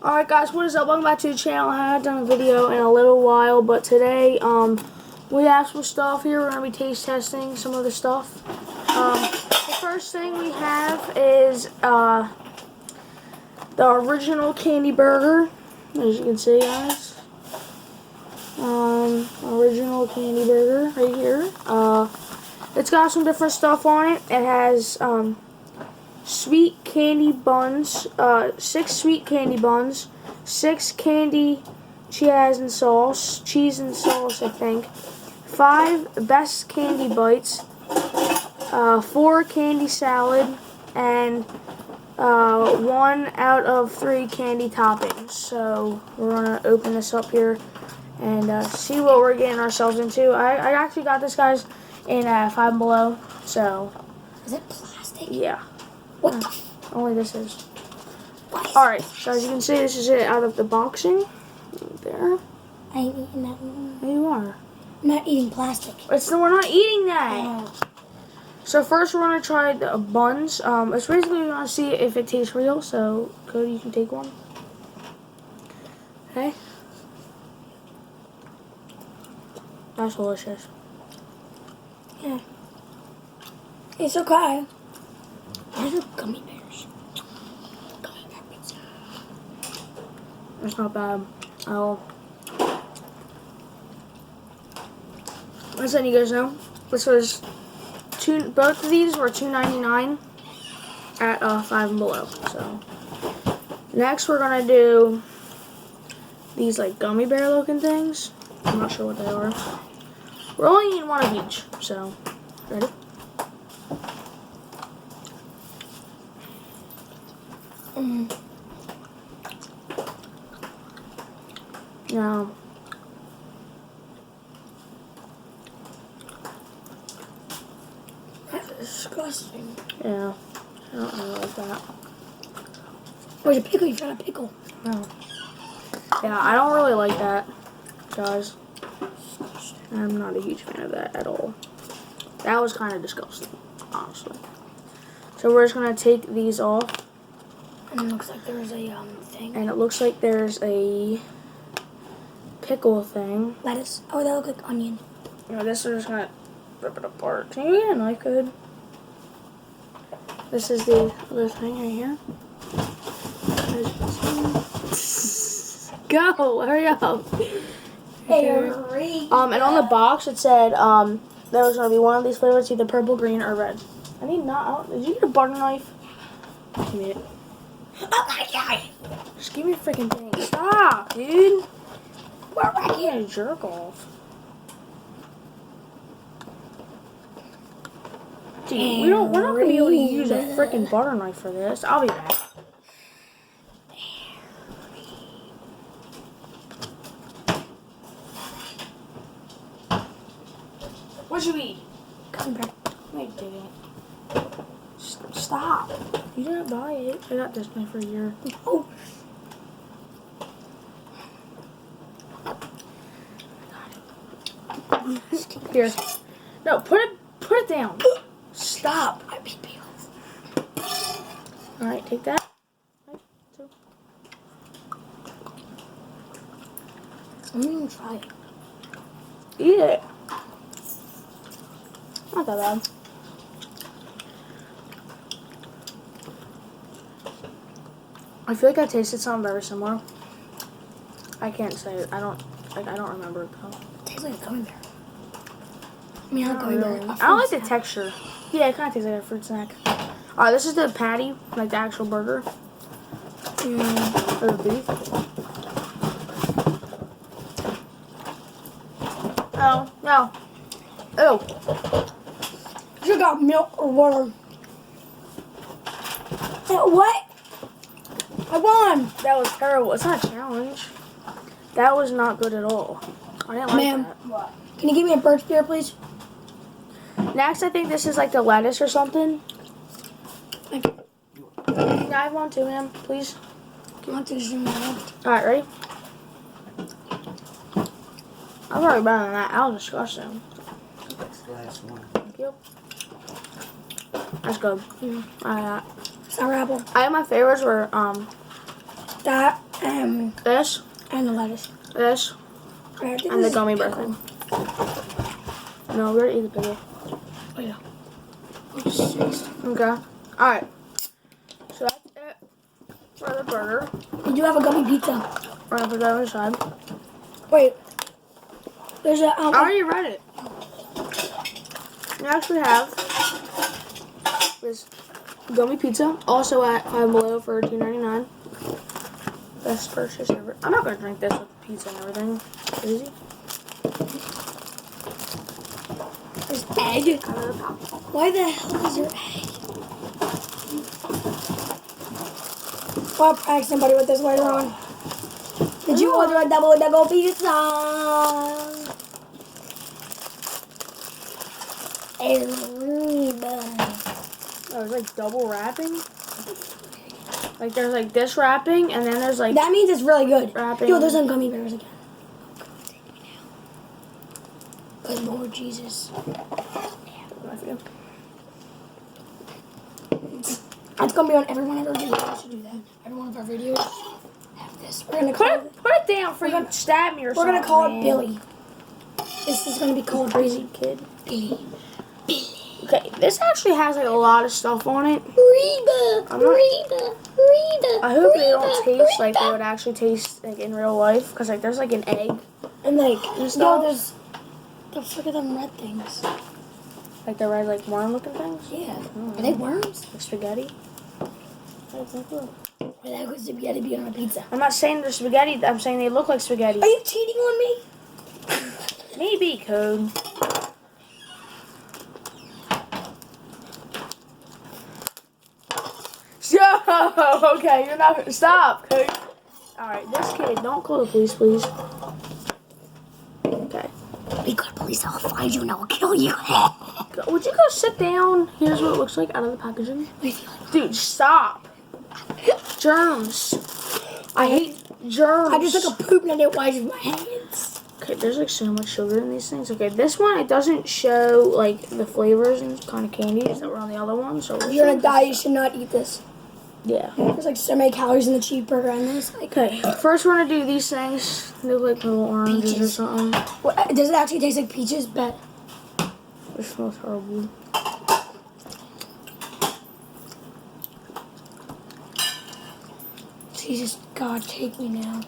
Alright guys, what is up? Welcome back to the channel. I haven't done a video in a little while, but today we have some stuff here. We're going to be taste testing some of the stuff. The first thing we have is the original candy burger, as you can see guys. Original candy burger right here. It's got some different stuff on it. It has sweet candy buns, 6 sweet candy buns, 6 candy cheese and sauce, I think, 5 best candy bites, 4 candy salad, and 1 out of 3 candy toppings. So we're gonna open this up here and see what we're getting ourselves into. I actually got this, guys, in 5 Below. So is it plastic? Yeah. What the only this is. Alright, so as you can see, this is it out of the boxing. Right there. I ain't eating that one. There you are. I'm not eating plastic. We're not eating that. So first we're going to try the buns. It's basically we're going to see if it tastes real. So, Cody, you can take one. Okay. That's delicious. Yeah. It's okay. These are gummy bears. Gummy bear pizza. It's not bad at all. Just letting you guys know, this was both of these were $2.99 at 5 Below. So next we're gonna do these like gummy bear looking things. I'm not sure what they are. We're only eating one of each. So ready? No. That's disgusting. Yeah. I don't really like that. Where's a pickle? You found a pickle. No. Yeah, I don't really like that, guys. I'm not a huge fan of that at all. That was kind of disgusting, honestly. So we're just gonna take these off. And it looks like there's a thing. And it looks like there's a pickle thing. Lettuce. Oh, that looks like onion. No, this is just gonna rip it apart. Can you get a knife, good? This is the other thing right here. Go, hurry up. Hey, and on the box it said there was gonna be one of these flavors, either purple, green, or red. I need did you get a butter knife? Give me it. Oh my god! Just give me a freaking thing. Stop, dude. We're right here. Jerk off. Dude, we're not gonna be able to use a freaking butter knife for this. I'll be back. What should we eat? Come back. Wait, dang it. Stop. You didn't buy it. I got this knife for a year. Oh. Here. No, put it down. Stop. Alright, take that. I'm gonna try it. Eat it. Not that bad. I feel like I tasted something very similar. I can't say it. I don't remember it though. It tastes like a gummy bear. I mean, not a gummy bear. I don't like the texture. Yeah, it kind of tastes like a fruit snack. Alright, this is the patty, like the actual burger. Or the beef. Oh, no. Oh. You got milk or water? What? I won! That was terrible. It's not a challenge. That was not good at all. I didn't like that. What? Can you give me a birch beer, please? Next, I think this is like the lettuce or something. Thank you. Can I have one too, ma'am, please? I want to zoom out. Alright, ready? I've already better than that. That was disgusting. That's the last one. Thank you. That's good. Sour apple. My favorites were That. This, and the lettuce. this, I think and the this is gummy bear pickle. thing. No, we already ate the pickle. Oh yeah. Oh, jeez. Okay. Alright. So that's it for the burger. We do have a gummy pizza. We're gonna put that on the side. Wait. There's a I already read it. We actually have this gummy pizza, also at Five Below for $2.99. Best purchase ever. I'm not gonna drink this with pizza and everything. Crazy. There's egg. Why the hell is there egg? I'll prank somebody with this later on. Did you order a double pizza? Oh, it's like double wrapping. Like there's like this wrapping, and then there's like That means it's really good. wrapping. Yo, there's some gummy bears again. Good Lord Jesus. It's gonna be on every one of our videos. We should do that. Every one of our videos have this. We're gonna call it. Put it down for you to stab me or We're something. gonna call man. it Billy. This is gonna be called Crazy Billy. kid. Billy. Okay, this actually has like a lot of stuff on it. Reba. I'm not- Reba. I hope they don't taste like they would actually taste like in real life, cause like there's like an egg, And like, And yo, there's. Look at them red things. like the red like worm looking things. Yeah. Are they worms? Like spaghetti. I don't think so. Or that could spaghetti be on a pizza? I'm not saying they're spaghetti. I'm saying they look like spaghetti. Are you cheating on me? Maybe code. Yo, okay, you're not. Stop, code. All right, this kid, don't call the police, please. Okay. Be good, police. I'll find you and I'll kill you. Would you go sit down? Here's what it looks like out of the packaging. Dude, stop. Germs. I hate germs. I just took a poop and I didn't wash my hands. Okay, there's like so much sugar in these things. Okay, this one, it doesn't show like the flavors and kind of candies that were on the other one. So If you're gonna die, you should not eat this. yeah. There's like so many calories in the cheeseburger and this. Like, Okay, first we're gonna do these things. They look like little oranges Peaches. or something. what, does it actually taste like peaches? Bet. It smells horrible. Jesus, God, take me now.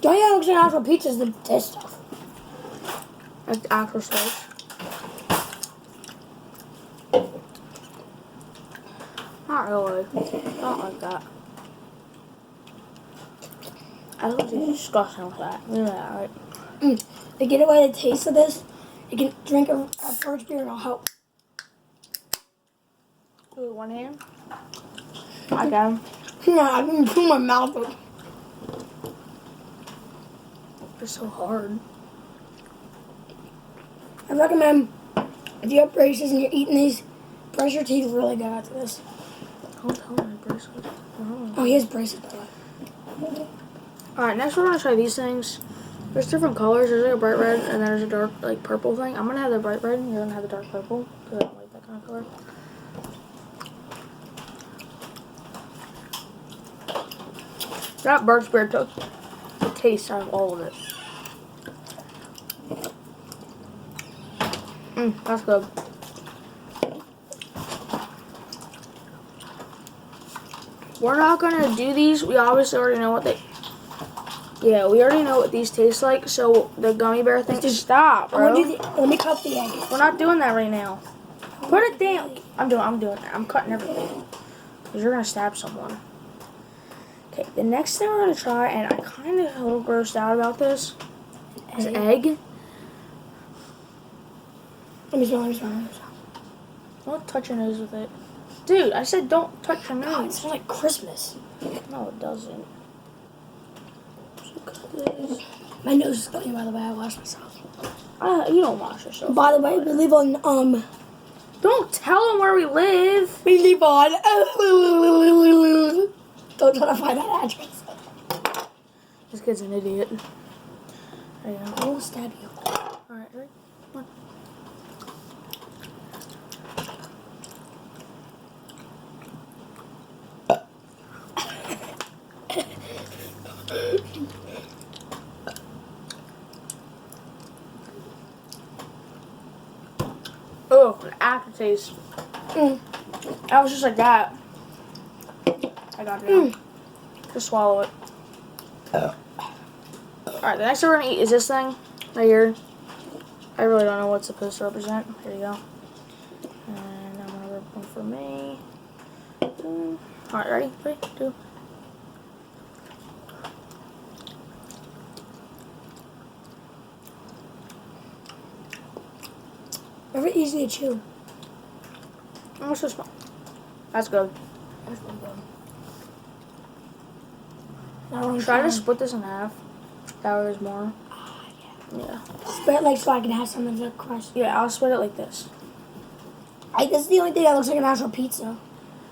Don't you look at actual pizzas? This stuff. Like actual slice. Not really. I don't like that. I look disgusting with that. Look at that, right? To get away the taste of this, you can drink a first beer and it'll help. Do it with one hand. I can. Yeah, I can put my mouth up. It's so hard. I recommend if you have braces and you're eating these, brush your teeth really good after this. Don't tell me bracelet. Oh, he has braces by the way. Alright, next we're gonna try these things. There's different colors. There's like a bright red and then there's a dark like purple thing. I'm gonna have the bright red and you're gonna have the dark purple because I don't like that kind of color. That Burt's Bear took the taste out of all of it. That's good. We're not gonna do these. We obviously already know what they. Yeah, we already know what these taste like. So the gummy bear thing. Stop, bro. Let me cut the egg. We're not doing that right now. Put it down. I'm doing that. I'm cutting everything. Because you're gonna stab someone. Okay, the next thing we're gonna try, and I'm kind of a little grossed out about this, is egg. Let me smell. Don't touch your nose with it. Dude, I said don't touch your God, it nose. smells like Christmas. No, it doesn't. My nose is going, by the way. I washed myself. You don't wash yourself. By the way, we live on, Don't tell them where we live. we live on, don't try to find that address. This kid's an idiot. There you go. I will stab you. Alright, ready? Come on. aftertaste. Mm. I was just like that. I got it. Now. Just swallow it. Alright, the next thing we're gonna eat is this thing right here. I really don't know what it's supposed to represent. Here you go. And I'm gonna rip one for me. Alright, ready? 3, 2. Very easy to chew. Almost so small. That's good. That's really good. That one's Try to fine. split this in half. That way there's more. Yeah. Split it like so I can have some of the crust. Yeah, I'll split it like this. This is the only thing that looks like an actual pizza.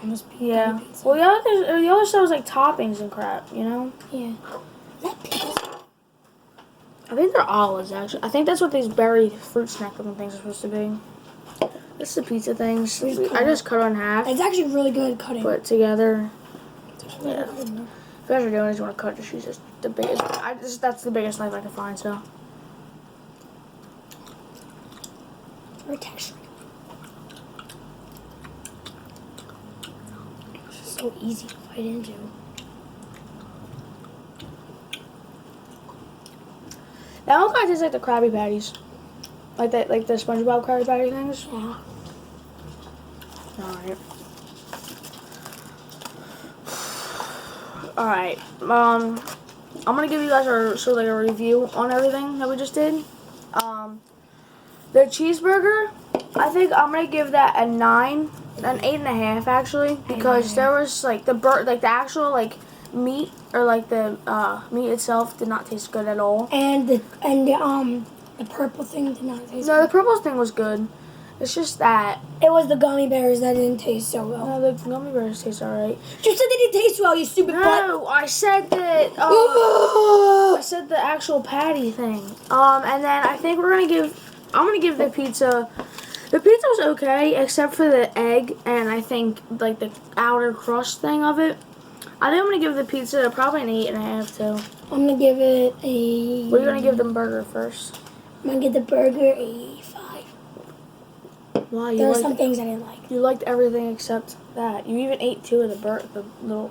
Almost Yeah. pizza. Well, the other stuff was like toppings and crap, you know? Yeah. Is that pizza? I think they're olives, actually. I think that's what these berry fruit snack looking things are supposed to be. This is the pizza things. I just cut it in half. It's actually really good cutting. Put it together. Really Yeah. good. If you guys are doing it, you want to cut, just use this, the biggest. That's the biggest knife I can find, so. Very texture. It's just so easy to bite into. That one kind of tastes like the Krabby Patties. Like the SpongeBob Krabby Patty things. Yeah. Alright. Alright. I'm gonna give you guys a review on everything that we just did. The cheeseburger, I think I'm gonna give that a 9, an 8.5 actually, because there was like the actual like meat or like the meat itself did not taste good at all. And the purple thing did not taste No, the good. purple thing was good. It's just that It was the gummy bears that didn't taste so well. no, the gummy bears taste alright. You said they didn't taste well, you stupid butt. No, I said that. I said the actual patty thing. And then I think I'm gonna give the pizza. The pizza was okay, except for the egg and I think like the outer crust thing of it. I think I'm gonna give the pizza probably an 8.5 too. I'm gonna give it a... What are you gonna give the burger first? I'm gonna give the burger a 5. Why? There were some things I didn't like. You liked everything except that. You even ate 2 of the little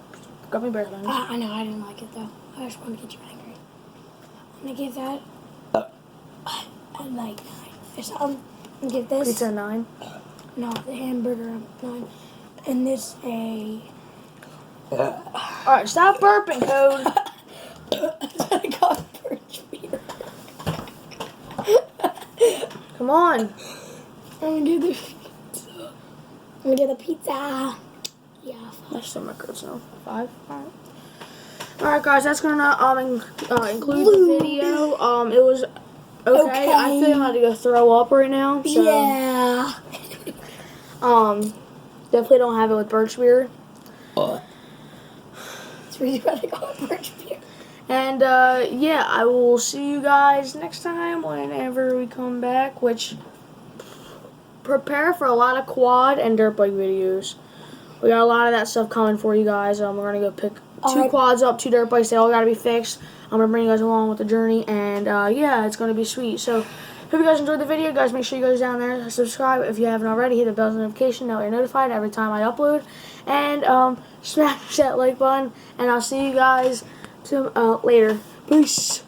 gummy bear things. I know, I didn't like it though. I just wanted to get you angry. I'm gonna give that a like 9 or something. I'm gonna give this... Pizza 9. No, the hamburger a 9. And this a... Alright, stop burping, Code. I got birch beer. Come on. I'm gonna give the pizza. I'm gonna give the pizza. Yeah, 5. My stomach hurts now. 5. Alright, guys, that's gonna include the video. It was okay. I feel like I'm about to go throw up right now. So, Yeah. definitely don't have it with birch beer. It's really what I got birch beer. And yeah, I will see you guys next time whenever we come back. Which prepare for a lot of quad and dirt bike videos. We got a lot of that stuff coming for you guys. We're gonna go pick 2 quads up, 2 dirt bikes. They all gotta be fixed. I'm gonna bring you guys along with the journey, and yeah, it's gonna be sweet. So, hope you guys enjoyed the video. Guys, make sure you guys down there subscribe if you haven't already. Hit the bell notification. That way you're notified every time I upload. And smash that like button. And I'll see you guys later. Peace.